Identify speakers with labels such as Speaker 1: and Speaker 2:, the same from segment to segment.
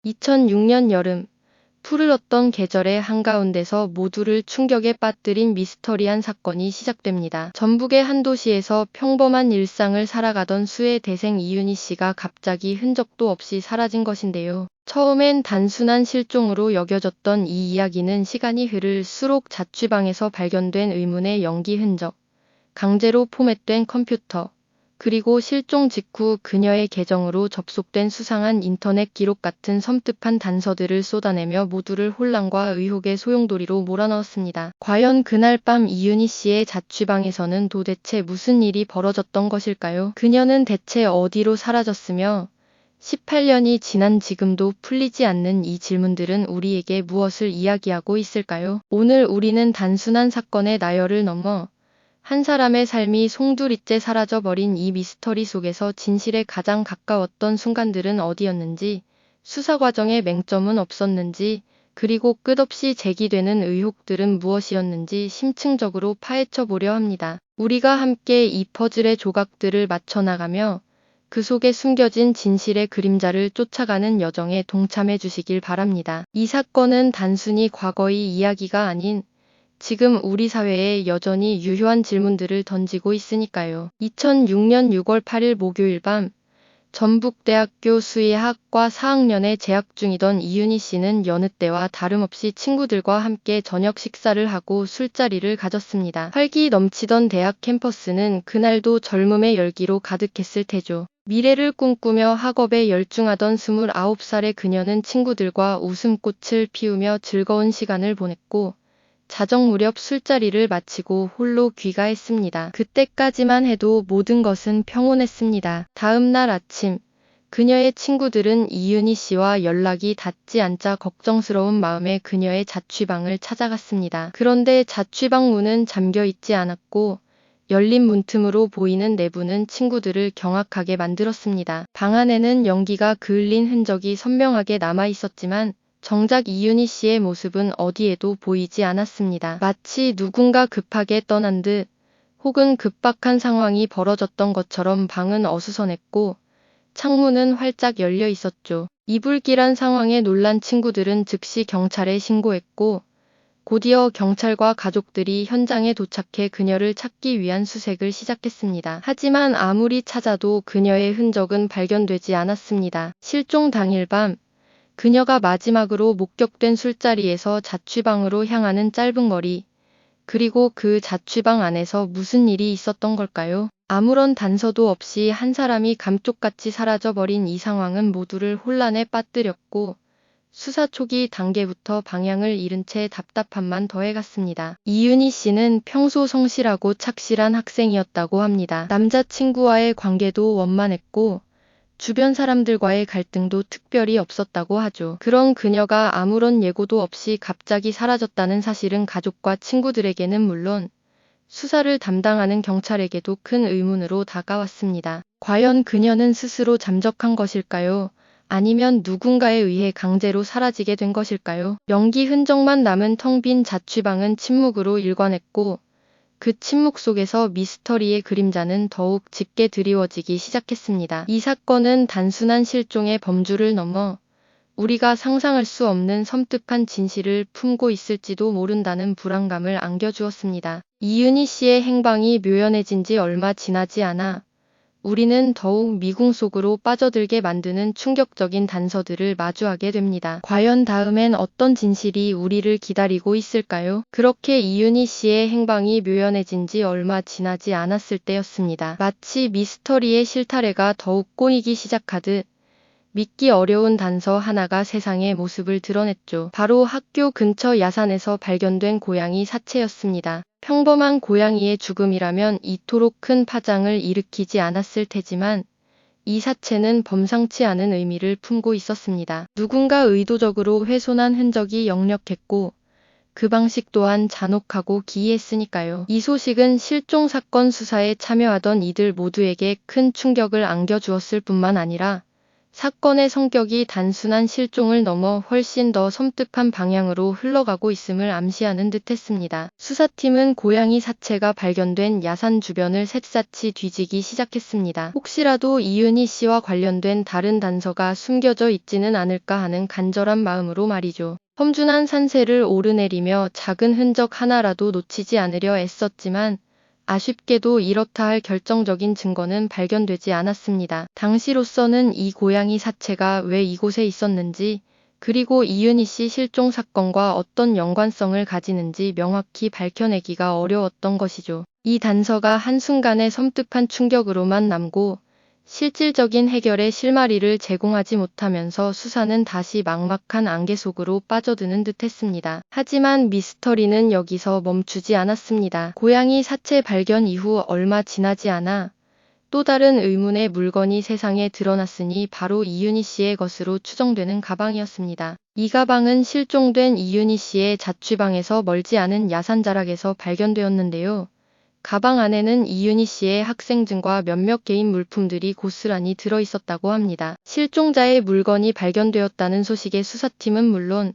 Speaker 1: 2006년 여름, 푸르렀던 계절의 한가운데서 모두를 충격에 빠뜨린 미스터리한 사건이 시작됩니다. 전북의 한 도시에서 평범한 일상을 살아가던 수의 대생 이윤희 씨가 갑자기 흔적도 없이 사라진 것인데요. 처음엔 단순한 실종으로 여겨졌던 이 이야기는 시간이 흐를수록 자취방에서 발견된 의문의 연기 흔적, 강제로 포맷된 컴퓨터, 그리고 실종 직후 그녀의 계정으로 접속된 수상한 인터넷 기록 같은 섬뜩한 단서들을 쏟아내며 모두를 혼란과 의혹의 소용돌이로 몰아넣었습니다. 과연 그날 밤 이윤희 씨의 자취방에서는 도대체 무슨 일이 벌어졌던 것일까요? 그녀는 대체 어디로 사라졌으며 18년이 지난 지금도 풀리지 않는 이 질문들은 우리에게 무엇을 이야기하고 있을까요? 오늘 우리는 단순한 사건의 나열을 넘어 한 사람의 삶이 송두리째 사라져버린 이 미스터리 속에서 진실에 가장 가까웠던 순간들은 어디였는지, 수사 과정에 맹점은 없었는지, 그리고 끝없이 제기되는 의혹들은 무엇이었는지 심층적으로 파헤쳐 보려 합니다. 우리가 함께 이 퍼즐의 조각들을 맞춰나가며 그 속에 숨겨진 진실의 그림자를 쫓아가는 여정에 동참해 주시길 바랍니다. 이 사건은 단순히 과거의 이야기가 아닌 지금 우리 사회에 여전히 유효한 질문들을 던지고 있으니까요. 2006년 6월 8일 목요일 밤, 전북대학교 수의학과 4학년에 재학 중이던 이윤희 씨는 여느 때와 다름없이 친구들과 함께 저녁 식사를 하고 술자리를 가졌습니다. 활기 넘치던 대학 캠퍼스는 그날도 젊음의 열기로 가득했을 테죠. 미래를 꿈꾸며 학업에 열중하던 29살의 그녀는 친구들과 웃음꽃을 피우며 즐거운 시간을 보냈고, 자정 무렵 술자리를 마치고 홀로 귀가했습니다. 그때까지만 해도 모든 것은 평온했습니다. 다음 날 아침, 그녀의 친구들은 이윤희 씨와 연락이 닿지 않자 걱정스러운 마음에 그녀의 자취방을 찾아갔습니다. 그런데 자취방 문은 잠겨 있지 않았고 열린 문틈으로 보이는 내부는 친구들을 경악하게 만들었습니다. 방 안에는 연기가 그을린 흔적이 선명하게 남아 있었지만 정작 이윤희 씨의 모습은 어디에도 보이지 않았습니다. 마치 누군가 급하게 떠난 듯 혹은 급박한 상황이 벌어졌던 것처럼 방은 어수선했고 창문은 활짝 열려 있었죠. 이불길한 상황에 놀란 친구들은 즉시 경찰에 신고했고 곧이어 경찰과 가족들이 현장에 도착해 그녀를 찾기 위한 수색을 시작했습니다. 하지만 아무리 찾아도 그녀의 흔적은 발견되지 않았습니다. 실종 당일 밤, 그녀가 마지막으로 목격된 술자리에서 자취방으로 향하는 짧은 거리, 그리고 그 자취방 안에서 무슨 일이 있었던 걸까요? 아무런 단서도 없이 한 사람이 감쪽같이 사라져버린 이 상황은 모두를 혼란에 빠뜨렸고 수사 초기 단계부터 방향을 잃은 채 답답함만 더해갔습니다. 이윤희 씨는 평소 성실하고 착실한 학생이었다고 합니다. 남자친구와의 관계도 원만했고 주변 사람들과의 갈등도 특별히 없었다고 하죠. 그런 그녀가 아무런 예고도 없이 갑자기 사라졌다는 사실은 가족과 친구들에게는 물론 수사를 담당하는 경찰에게도 큰 의문으로 다가왔습니다. 과연 그녀는 스스로 잠적한 것일까요? 아니면 누군가에 의해 강제로 사라지게 된 것일까요? 연기 흔적만 남은 텅 빈 자취방은 침묵으로 일관했고 그 침묵 속에서 미스터리의 그림자는 더욱 짙게 드리워지기 시작했습니다. 이 사건은 단순한 실종의 범주를 넘어 우리가 상상할 수 없는 섬뜩한 진실을 품고 있을지도 모른다는 불안감을 안겨주었습니다. 이윤희 씨의 행방이 묘연해진 지 얼마 지나지 않아 우리는 더욱 미궁 속으로 빠져들게 만드는 충격적인 단서들을 마주하게 됩니다. 과연 다음엔 어떤 진실이 우리를 기다리고 있을까요? 그렇게 이윤희 씨의 행방이 묘연해진 지 얼마 지나지 않았을 때였습니다. 마치 미스터리의 실타래가 더욱 꼬이기 시작하듯 믿기 어려운 단서 하나가 세상의 모습을 드러냈죠. 바로 학교 근처 야산에서 발견된 고양이 사체였습니다. 평범한 고양이의 죽음이라면 이토록 큰 파장을 일으키지 않았을 테지만 이 사체는 범상치 않은 의미를 품고 있었습니다. 누군가 의도적으로 훼손한 흔적이 역력했고 그 방식 또한 잔혹하고 기이했으니까요. 이 소식은 실종 사건 수사에 참여하던 이들 모두에게 큰 충격을 안겨주었을 뿐만 아니라 사건의 성격이 단순한 실종을 넘어 훨씬 더 섬뜩한 방향으로 흘러가고 있음을 암시하는 듯했습니다. 수사팀은 고양이 사체가 발견된 야산 주변을 샅샅이 뒤지기 시작했습니다. 혹시라도 이윤희 씨와 관련된 다른 단서가 숨겨져 있지는 않을까 하는 간절한 마음으로 말이죠. 험준한 산세를 오르내리며 작은 흔적 하나라도 놓치지 않으려 애썼지만 아쉽게도 이렇다 할 결정적인 증거는 발견되지 않았습니다. 당시로서는 이 고양이 사체가 왜 이곳에 있었는지, 그리고 이윤희 씨 실종 사건과 어떤 연관성을 가지는지 명확히 밝혀내기가 어려웠던 것이죠. 이 단서가 한순간의 섬뜩한 충격으로만 남고 실질적인 해결의 실마리를 제공하지 못하면서 수사는 다시 막막한 안개 속으로 빠져드는 듯했습니다. 하지만 미스터리는 여기서 멈추지 않았습니다. 고양이 사체 발견 이후 얼마 지나지 않아 또 다른 의문의 물건이 세상에 드러났으니 바로 이윤희 씨의 것으로 추정되는 가방이었습니다. 이 가방은 실종된 이윤희 씨의 자취방에서 멀지 않은 야산 자락에서 발견되었는데요. 가방 안에는 이윤희 씨의 학생증과 몇몇 개인 물품들이 고스란히 들어있었다고 합니다. 실종자의 물건이 발견되었다는 소식에 수사팀은 물론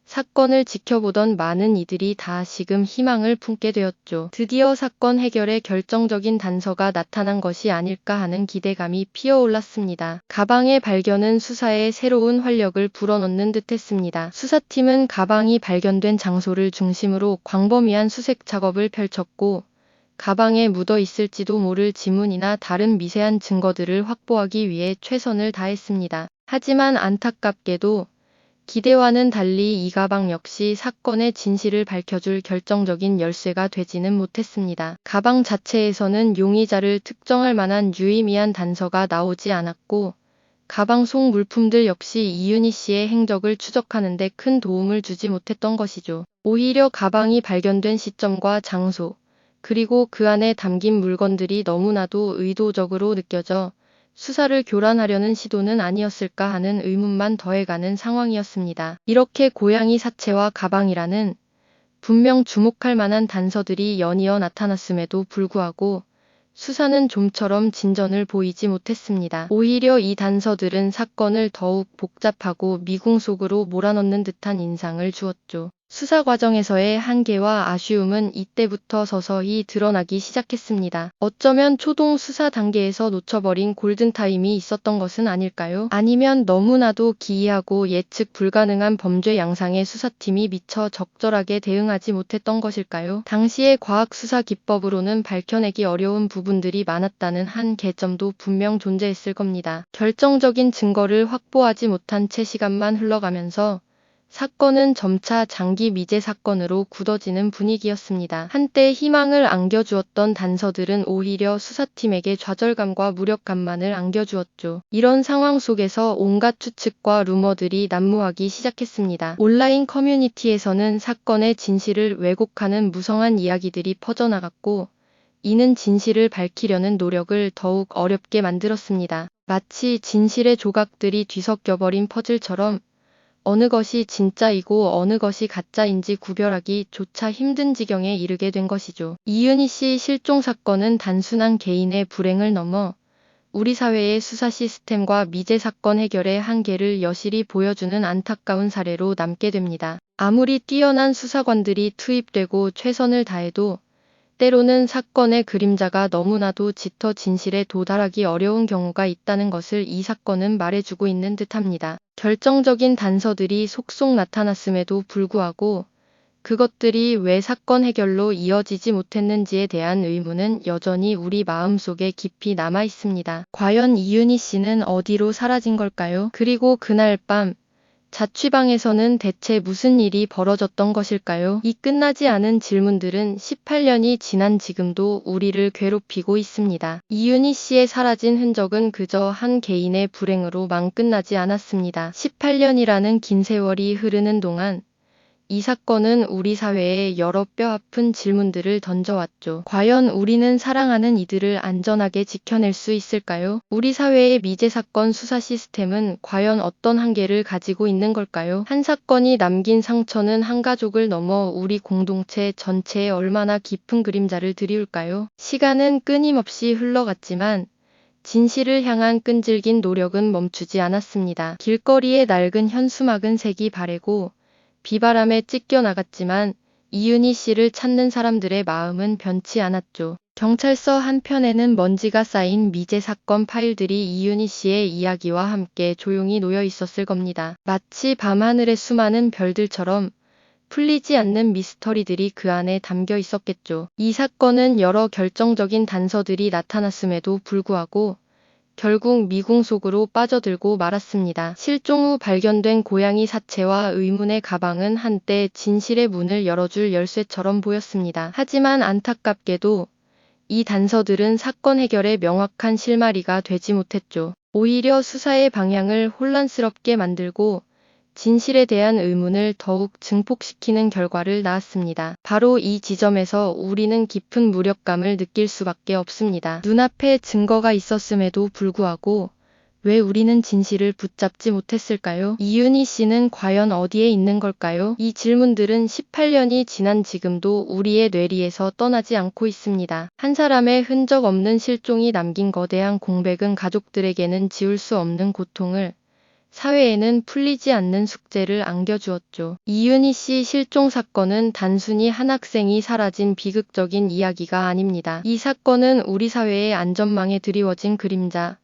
Speaker 1: 사건을 지켜보던 많은 이들이 다시금 희망을 품게 되었죠. 드디어 사건 해결의 결정적인 단서가 나타난 것이 아닐까 하는 기대감이 피어올랐습니다. 가방의 발견은 수사에 새로운 활력을 불어넣는 듯했습니다. 수사팀은 가방이 발견된 장소를 중심으로 광범위한 수색 작업을 펼쳤고 가방에 묻어 있을지도 모를 지문이나 다른 미세한 증거들을 확보하기 위해 최선을 다했습니다. 하지만 안타깝게도 기대와는 달리 이 가방 역시 사건의 진실을 밝혀줄 결정적인 열쇠가 되지는 못했습니다. 가방 자체에서는 용의자를 특정할 만한 유의미한 단서가 나오지 않았고 가방 속 물품들 역시 이윤희 씨의 행적을 추적하는 데 큰 도움을 주지 못했던 것이죠. 오히려 가방이 발견된 시점과 장소, 그리고 그 안에 담긴 물건들이 너무나도 의도적으로 느껴져 수사를 교란하려는 시도는 아니었을까 하는 의문만 더해가는 상황이었습니다. 이렇게 고양이 사체와 가방이라는 분명 주목할 만한 단서들이 연이어 나타났음에도 불구하고 수사는 좀처럼 진전을 보이지 못했습니다. 오히려 이 단서들은 사건을 더욱 복잡하고 미궁 속으로 몰아넣는 듯한 인상을 주었죠. 수사 과정에서의 한계와 아쉬움은 이때부터 서서히 드러나기 시작했습니다. 어쩌면 초동 수사 단계에서 놓쳐버린 골든타임이 있었던 것은 아닐까요? 아니면 너무나도 기이하고 예측 불가능한 범죄 양상에 수사팀이 미처 적절하게 대응하지 못했던 것일까요? 당시의 과학수사 기법으로는 밝혀내기 어려운 부분들이 많았다는 한 개점도 분명 존재했을 겁니다. 결정적인 증거를 확보하지 못한 채 시간만 흘러가면서 사건은 점차 장기 미제 사건으로 굳어지는 분위기였습니다. 한때 희망을 안겨주었던 단서들은 오히려 수사팀에게 좌절감과 무력감만을 안겨주었죠. 이런 상황 속에서 온갖 추측과 루머들이 난무하기 시작했습니다. 온라인 커뮤니티에서는 사건의 진실을 왜곡하는 무성한 이야기들이 퍼져나갔고 이는 진실을 밝히려는 노력을 더욱 어렵게 만들었습니다. 마치 진실의 조각들이 뒤섞여버린 퍼즐처럼 어느 것이 진짜이고 어느 것이 가짜인지 구별하기 조차 힘든 지경에 이르게 된 것이죠. 이윤희 씨 실종 사건은 단순한 개인의 불행을 넘어 우리 사회의 수사 시스템과 미제 사건 해결의 한계를 여실히 보여주는 안타까운 사례로 남게 됩니다. 아무리 뛰어난 수사관들이 투입되고 최선을 다해도 때로는 사건의 그림자가 너무나도 짙어 진실에 도달하기 어려운 경우가 있다는 것을 이 사건은 말해주고 있는 듯합니다. 결정적인 단서들이 속속 나타났음에도 불구하고 그것들이 왜 사건 해결로 이어지지 못했는지에 대한 의문은 여전히 우리 마음속에 깊이 남아 있습니다. 과연 이윤희 씨는 어디로 사라진 걸까요? 그리고 그날 밤 자취방에서는 대체 무슨 일이 벌어졌던 것일까요? 이 끝나지 않은 질문들은 18년이 지난 지금도 우리를 괴롭히고 있습니다. 이윤희 씨의 사라진 흔적은 그저 한 개인의 불행으로만 끝나지 않았습니다. 18년이라는 긴 세월이 흐르는 동안 이 사건은 우리 사회에 여러 뼈아픈 질문들을 던져왔죠. 과연 우리는 사랑하는 이들을 안전하게 지켜낼 수 있을까요? 우리 사회의 미제 사건 수사 시스템은 과연 어떤 한계를 가지고 있는 걸까요? 한 사건이 남긴 상처는 한 가족을 넘어 우리 공동체 전체에 얼마나 깊은 그림자를 드리울까요? 시간은 끊임없이 흘러갔지만 진실을 향한 끈질긴 노력은 멈추지 않았습니다. 길거리의 낡은 현수막은 색이 바래고 비바람에 찢겨나갔지만 이윤희 씨를 찾는 사람들의 마음은 변치 않았죠. 경찰서 한편에는 먼지가 쌓인 미제 사건 파일들이 이윤희 씨의 이야기와 함께 조용히 놓여 있었을 겁니다. 마치 밤하늘의 수많은 별들처럼 풀리지 않는 미스터리들이 그 안에 담겨 있었겠죠. 이 사건은 여러 결정적인 단서들이 나타났음에도 불구하고 결국 미궁 속으로 빠져들고 말았습니다. 실종 후 발견된 고양이 사체와 의문의 가방은 한때 진실의 문을 열어줄 열쇠처럼 보였습니다. 하지만 안타깝게도 이 단서들은 사건 해결의 명확한 실마리가 되지 못했죠. 오히려 수사의 방향을 혼란스럽게 만들고 진실에 대한 의문을 더욱 증폭시키는 결과를 낳았습니다. 바로 이 지점에서 우리는 깊은 무력감을 느낄 수밖에 없습니다. 눈앞에 증거가 있었음에도 불구하고 왜 우리는 진실을 붙잡지 못했을까요? 이윤희 씨는 과연 어디에 있는 걸까요? 이 질문들은 18년이 지난 지금도 우리의 뇌리에서 떠나지 않고 있습니다. 한 사람의 흔적 없는 실종이 남긴 거대한 공백은 가족들에게는 지울 수 없는 고통을, 사회에는 풀리지 않는 숙제를 안겨주었죠. 이윤희 씨 실종 사건은 단순히 한 학생이 사라진 비극적인 이야기가 아닙니다. 이 사건은 우리 사회의 안전망에 드리워진 그림자,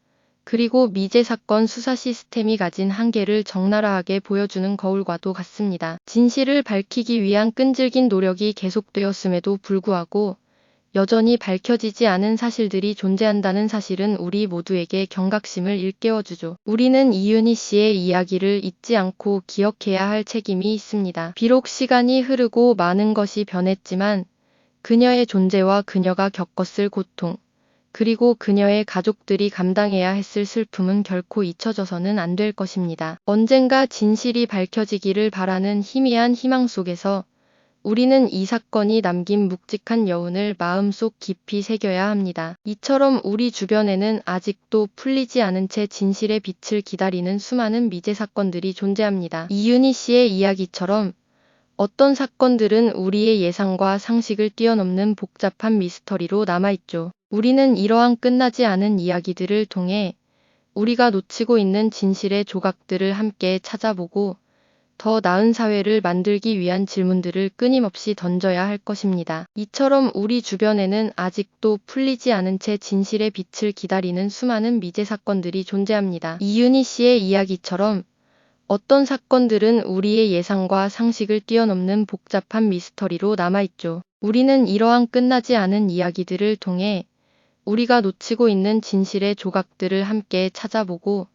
Speaker 1: 그리고 미제 사건 수사 시스템이 가진 한계를 적나라하게 보여주는 거울과도 같습니다. 진실을 밝히기 위한 끈질긴 노력이 계속되었음에도 불구하고 여전히 밝혀지지 않은 사실들이 존재한다는 사실은 우리 모두에게 경각심을 일깨워주죠. 우리는 이윤희 씨의 이야기를 잊지 않고 기억해야 할 책임이 있습니다. 비록 시간이 흐르고 많은 것이 변했지만 그녀의 존재와 그녀가 겪었을 고통, 그리고 그녀의 가족들이 감당해야 했을 슬픔은 결코 잊혀져서는 안 될 것입니다. 언젠가 진실이 밝혀지기를 바라는 희미한 희망 속에서 우리는 이 사건이 남긴 묵직한 여운을 마음속 깊이 새겨야 합니다. 이처럼 우리 주변에는 아직도 풀리지 않은 채 진실의 빛을 기다리는 수많은 미제 사건들이 존재합니다. 이윤희 씨의 이야기처럼 어떤 사건들은 우리의 예상과 상식을 뛰어넘는 복잡한 미스터리로 남아있죠. 우리는 이러한 끝나지 않은 이야기들을 통해 우리가 놓치고 있는 진실의 조각들을 함께 찾아보고 더 나은 사회를 만들기 위한 질문들을 끊임없이 던져야 할 것입니다. 이처럼 우리 주변에는 아직도 풀리지 않은 채 진실의 빛을 기다리는 수많은 미제 사건들이 존재합니다. 이윤희 씨의 이야기처럼 어떤 사건들은 우리의 예상과 상식을 뛰어넘는 복잡한 미스터리로 남아있죠. 우리는 이러한 끝나지 않은 이야기들을 통해 우리가 놓치고 있는 진실의 조각들을 함께 찾아보고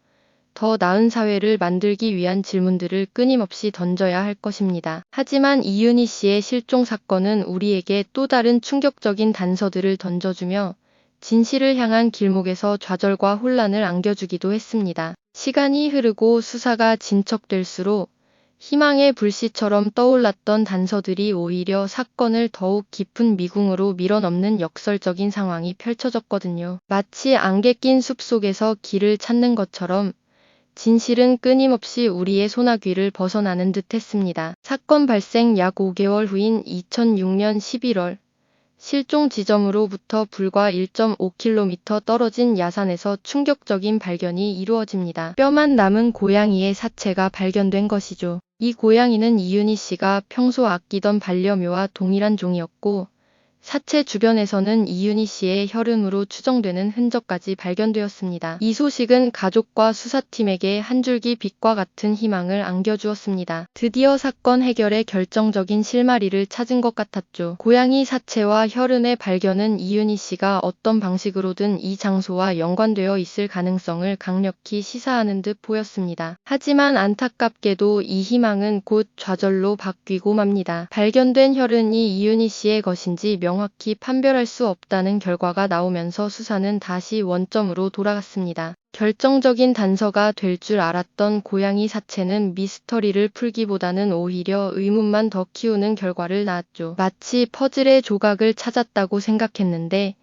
Speaker 1: 더 나은 사회를 만들기 위한 질문들을 끊임없이 던져야 할 것입니다. 하지만 이윤희 씨의 실종 사건은 우리에게 또 다른 충격적인 단서들을 던져주며 진실을 향한 길목에서 좌절과 혼란을 안겨주기도 했습니다. 시간이 흐르고 수사가 진척될수록 희망의 불씨처럼 떠올랐던 단서들이 오히려 사건을 더욱 깊은 미궁으로 밀어넣는 역설적인 상황이 펼쳐졌거든요. 마치 안개 낀 숲 속에서 길을 찾는 것처럼 진실은 끊임없이 우리의 소나귀를 벗어나는 듯 했습니다. 사건 발생 약 5개월 후인 2006년 11월, 실종 지점으로부터 불과 1.5km 떨어진 야산에서 충격적인 발견이 이루어집니다. 뼈만 남은 고양이의 사체가 발견된 것이죠. 이 고양이는 이윤희 씨가 평소 아끼던 반려묘와 동일한 종이었고 사체 주변에서는 이윤희 씨의 혈흔으로 추정되는 흔적까지 발견되었습니다. 이 소식은 가족과 수사팀에게 한 줄기 빛과 같은 희망을 안겨주었습니다. 드디어 사건 해결의 결정적인 실마리를 찾은 것 같았죠. 고양이 사체와 혈흔의 발견은 이윤희 씨가 어떤 방식으로든 이 장소와 연관되어 있을 가능성을 강력히 시사하는 듯 보였습니다. 하지만 안타깝게도 이 희망은 곧 좌절로 바뀌고 맙니다. 발견된 혈흔이 이윤희 씨의 것인지 명확히 판별할 수 없다는 결과가 나오면서 수사는 다시 원점으로 돌아갔습니다. 결정적인 단서가 될 줄 알았던 고양이 사체는 미스터리를 풀기보다는 오히려 의문만 더 키우는 결과를 낳았죠. 마치 퍼즐의 조각을 찾았다고 생각했는데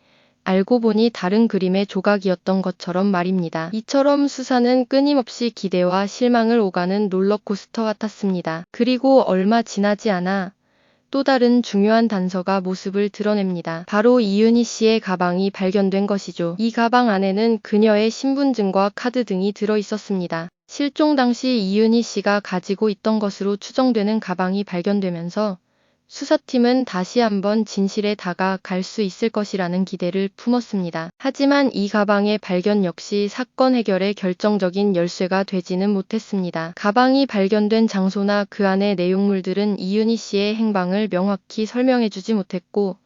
Speaker 1: 알고 보니 다른 그림의 조각이었던 것처럼 말입니다. 이처럼 수사는 끊임없이 기대와 실망을 오가는 롤러코스터 같았습니다. 그리고 얼마 지나지 않아 또 다른 중요한 단서가 모습을 드러냅니다. 바로 이윤희 씨의 가방이 발견된 것이죠. 이 가방 안에는 그녀의 신분증과 카드 등이 들어 있었습니다. 실종 당시 이윤희 씨가 가지고 있던 것으로 추정되는 가방이 발견되면서 수사팀은 다시 한번 진실에 다가갈 수 있을 것이라는 기대를 품었습니다. 하지만 이 가방의 발견 역시 사건 해결에 결정적인 열쇠가 되지는 못했습니다. 가방이 발견된 장소나 그 안의 내용물들은 이윤희 씨의 행방을 명확히 설명해주지 못했고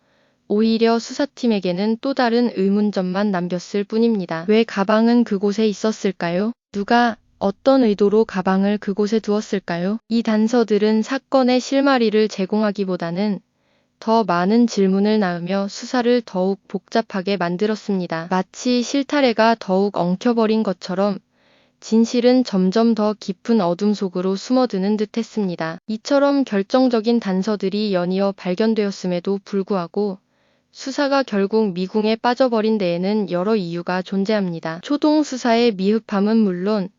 Speaker 1: 오히려 수사팀에게는 또 다른 의문점만 남겼을 뿐입니다. 왜 가방은 그곳에 있었을까요? 누가 어떤 의도로 가방을 그곳에 두었을까요? 이 단서들은 사건의 실마리를 제공하기보다는 더 많은 질문을 낳으며 수사를 더욱 복잡하게 만들었습니다. 마치 실타래가 더욱 엉켜버린 것처럼 진실은 점점 더 깊은 어둠 속으로 숨어드는 듯했습니다. 이처럼 결정적인 단서들이 연이어 발견되었음에도 불구하고 수사가 결국 미궁에 빠져버린 데에는 여러 이유가 존재합니다. 초동 수사의 미흡함은 물론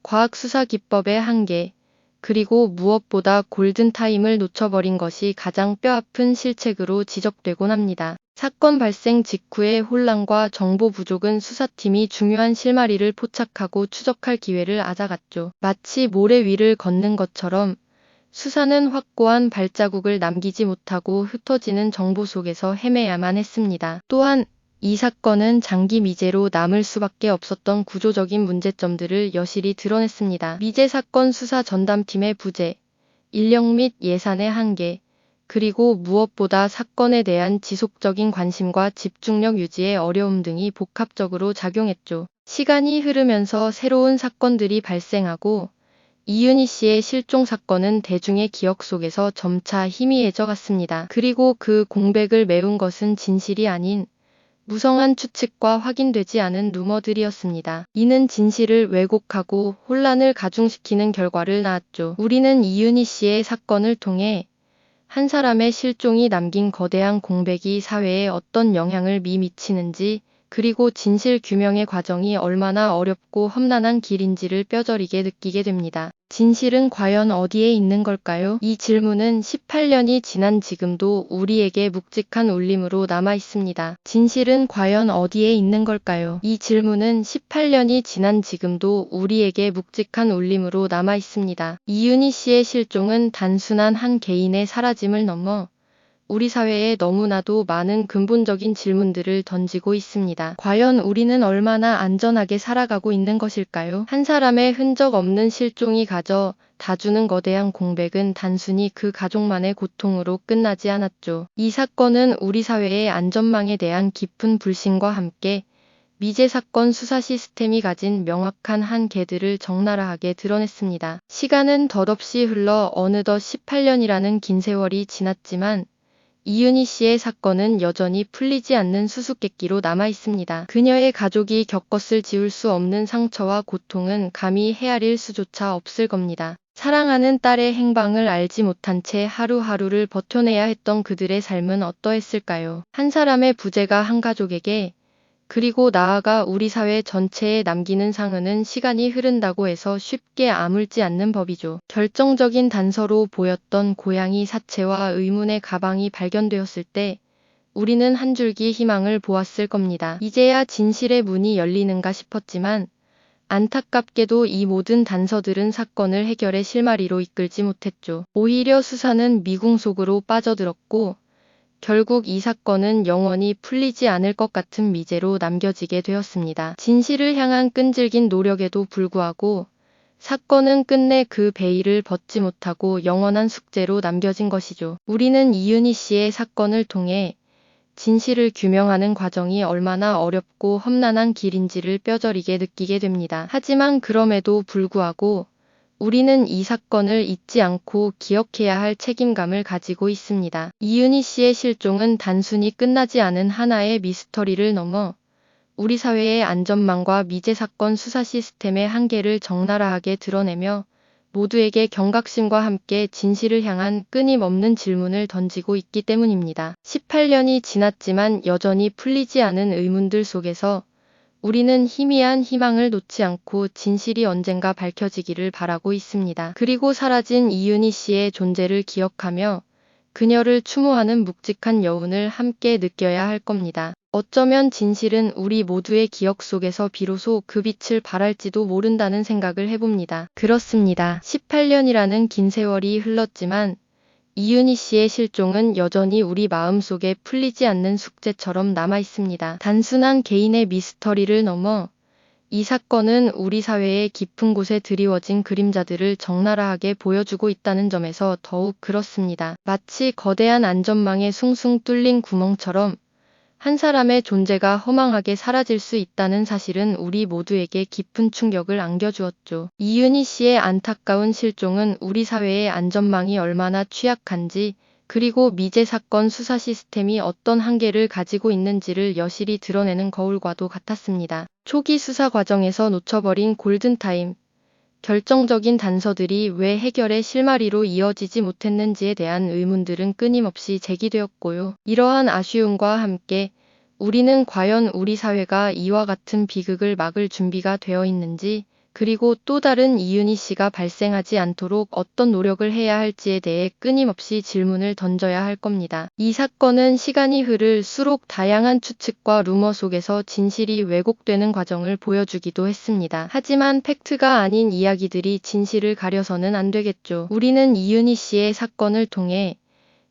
Speaker 1: 과학수사 기법의 한계, 그리고 무엇보다 골든타임을 놓쳐버린 것이 가장 뼈아픈 실책으로 지적되곤 합니다. 사건 발생 직후의 혼란과 정보 부족은 수사팀이 중요한 실마리를 포착하고 추적할 기회를 앗아갔죠. 마치 모래 위를 걷는 것처럼 수사는 확고한 발자국을 남기지 못하고 흩어지는 정보 속에서 헤매야만 했습니다. 또한 이 사건은 장기 미제로 남을 수밖에 없었던 구조적인 문제점들을 여실히 드러냈습니다. 미제 사건 수사 전담팀의 부재, 인력 및 예산의 한계, 그리고 무엇보다 사건에 대한 지속적인 관심과 집중력 유지의 어려움 등이 복합적으로 작용했죠. 시간이 흐르면서 새로운 사건들이 발생하고 이윤희 씨의 실종 사건은 대중의 기억 속에서 점차 희미해져 갔습니다. 그리고 그 공백을 메운 것은 진실이 아닌 무성한 추측과 확인되지 않은 루머들이었습니다. 이는 진실을 왜곡하고 혼란을 가중시키는 결과를 낳았죠. 우리는 이윤희 씨의 사건을 통해 한 사람의 실종이 남긴 거대한 공백이 사회에 어떤 영향을 미치는지, 그리고 진실 규명의 과정이 얼마나 어렵고 험난한 길인지를 뼈저리게 느끼게 됩니다. 진실은 과연 어디에 있는 걸까요? 이 질문은 18년이 지난 지금도 우리에게 묵직한 울림으로 남아 있습니다. 진실은 과연 어디에 있는 걸까요? 이 질문은 18년이 지난 지금도 우리에게 묵직한 울림으로 남아 있습니다. 이윤희 씨의 실종은 단순한 한 개인의 사라짐을 넘어 우리 사회에 너무나도 많은 근본적인 질문들을 던지고 있습니다. 과연 우리는 얼마나 안전하게 살아가고 있는 것일까요? 한 사람의 흔적 없는 실종이 가져다 주는 거대한 공백은 단순히 그 가족만의 고통으로 끝나지 않았죠. 이 사건은 우리 사회의 안전망에 대한 깊은 불신과 함께 미제 사건 수사 시스템이 가진 명확한 한계들을 적나라하게 드러냈습니다. 시간은 덧없이 흘러 어느덧 18년이라는 긴 세월이 지났지만 이윤희 씨의 사건은 여전히 풀리지 않는 수수께끼로 남아 있습니다. 그녀의 가족이 겪었을 지울 수 없는 상처와 고통은 감히 헤아릴 수조차 없을 겁니다. 사랑하는 딸의 행방을 알지 못한 채 하루하루를 버텨내야 했던 그들의 삶은 어떠했을까요? 한 사람의 부재가 한 가족에게, 그리고 나아가 우리 사회 전체에 남기는 상흔은 시간이 흐른다고 해서 쉽게 아물지 않는 법이죠. 결정적인 단서로 보였던 고양이 사체와 의문의 가방이 발견되었을 때 우리는 한 줄기 희망을 보았을 겁니다. 이제야 진실의 문이 열리는가 싶었지만 안타깝게도 이 모든 단서들은 사건을 해결의 실마리로 이끌지 못했죠. 오히려 수사는 미궁 속으로 빠져들었고 결국 이 사건은 영원히 풀리지 않을 것 같은 미제로 남겨지게 되었습니다. 진실을 향한 끈질긴 노력에도 불구하고 사건은 끝내 그 베일을 벗지 못하고 영원한 숙제로 남겨진 것이죠. 우리는 이윤희 씨의 사건을 통해 진실을 규명하는 과정이 얼마나 어렵고 험난한 길인지를 뼈저리게 느끼게 됩니다. 하지만 그럼에도 불구하고 우리는 이 사건을 잊지 않고 기억해야 할 책임감을 가지고 있습니다. 이윤희 씨의 실종은 단순히 끝나지 않은 하나의 미스터리를 넘어 우리 사회의 안전망과 미제 사건 수사 시스템의 한계를 적나라하게 드러내며 모두에게 경각심과 함께 진실을 향한 끊임없는 질문을 던지고 있기 때문입니다. 18년이 지났지만 여전히 풀리지 않은 의문들 속에서 우리는 희미한 희망을 놓지 않고 진실이 언젠가 밝혀지기를 바라고 있습니다. 그리고 사라진 이윤희 씨의 존재를 기억하며 그녀를 추모하는 묵직한 여운을 함께 느껴야 할 겁니다. 어쩌면 진실은 우리 모두의 기억 속에서 비로소 그 빛을 발할지도 모른다는 생각을 해봅니다. 그렇습니다. 18년이라는 긴 세월이 흘렀지만 이윤희 씨의 실종은 여전히 우리 마음속에 풀리지 않는 숙제처럼 남아있습니다. 단순한 개인의 미스터리를 넘어 이 사건은 우리 사회의 깊은 곳에 드리워진 그림자들을 적나라하게 보여주고 있다는 점에서 더욱 그렇습니다. 마치 거대한 안전망에 숭숭 뚫린 구멍처럼 한 사람의 존재가 허망하게 사라질 수 있다는 사실은 우리 모두에게 깊은 충격을 안겨주었죠. 이윤희 씨의 안타까운 실종은 우리 사회의 안전망이 얼마나 취약한지, 그리고 미제 사건 수사 시스템이 어떤 한계를 가지고 있는지를 여실히 드러내는 거울과도 같았습니다. 초기 수사 과정에서 놓쳐버린 골든타임, 결정적인 단서들이 왜 해결의 실마리로 이어지지 못했는지에 대한 의문들은 끊임없이 제기되었고요. 이러한 아쉬움과 함께 우리는 과연 우리 사회가 이와 같은 비극을 막을 준비가 되어 있는지, 그리고 또 다른 이윤희 씨가 발생하지 않도록 어떤 노력을 해야 할지에 대해 끊임없이 질문을 던져야 할 겁니다. 이 사건은 시간이 흐를수록 다양한 추측과 루머 속에서 진실이 왜곡되는 과정을 보여주기도 했습니다. 하지만 팩트가 아닌 이야기들이 진실을 가려서는 안 되겠죠. 우리는 이윤희 씨의 사건을 통해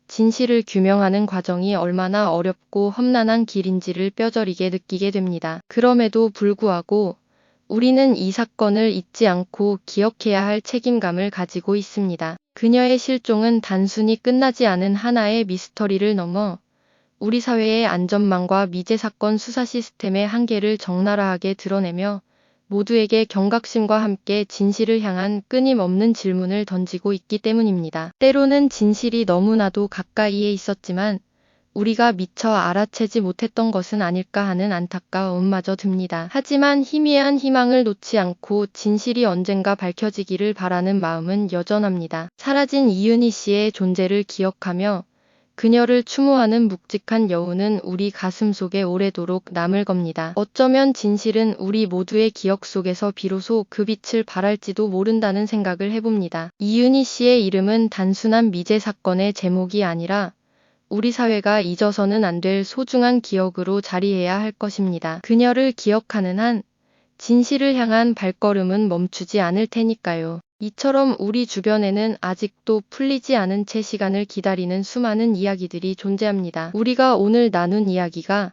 Speaker 1: 진실을 규명하는 과정이 얼마나 어렵고 험난한 길인지를 뼈저리게 느끼게 됩니다. 그럼에도 불구하고 우리는 이 사건을 잊지 않고 기억해야 할 책임감을 가지고 있습니다. 그녀의 실종은 단순히 끝나지 않은 하나의 미스터리를 넘어 우리 사회의 안전망과 미제 사건 수사 시스템의 한계를 적나라하게 드러내며 모두에게 경각심과 함께 진실을 향한 끊임없는 질문을 던지고 있기 때문입니다. 때로는 진실이 너무나도 가까이에 있었지만 우리가 미처 알아채지 못했던 것은 아닐까 하는 안타까움마저 듭니다. 하지만 희미한 희망을 놓지 않고 진실이 언젠가 밝혀지기를 바라는 마음은 여전합니다. 사라진 이윤희 씨의 존재를 기억하며 그녀를 추모하는 묵직한 여운은 우리 가슴 속에 오래도록 남을 겁니다. 어쩌면 진실은 우리 모두의 기억 속에서 비로소 그 빛을 발할지도 모른다는 생각을 해봅니다. 이윤희 씨의 이름은 단순한 미제 사건의 제목이 아니라 우리 사회가 잊어서는 안 될 소중한 기억으로 자리해야 할 것입니다. 그녀를 기억하는 한 진실을 향한 발걸음은 멈추지 않을 테니까요. 이처럼 우리 주변에는 아직도 풀리지 않은 채 시간을 기다리는 수많은 이야기들이 존재합니다. 우리가 오늘 나눈 이야기가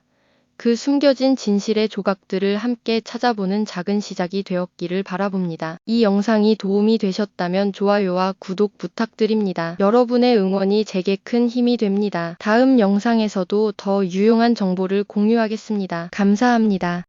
Speaker 1: 그 숨겨진 진실의 조각들을 함께 찾아보는 작은 시작이 되었기를 바라봅니다. 이 영상이 도움이 되셨다면 좋아요와 구독 부탁드립니다. 여러분의 응원이 제게 큰 힘이 됩니다. 다음 영상에서도 더 유용한 정보를 공유하겠습니다. 감사합니다.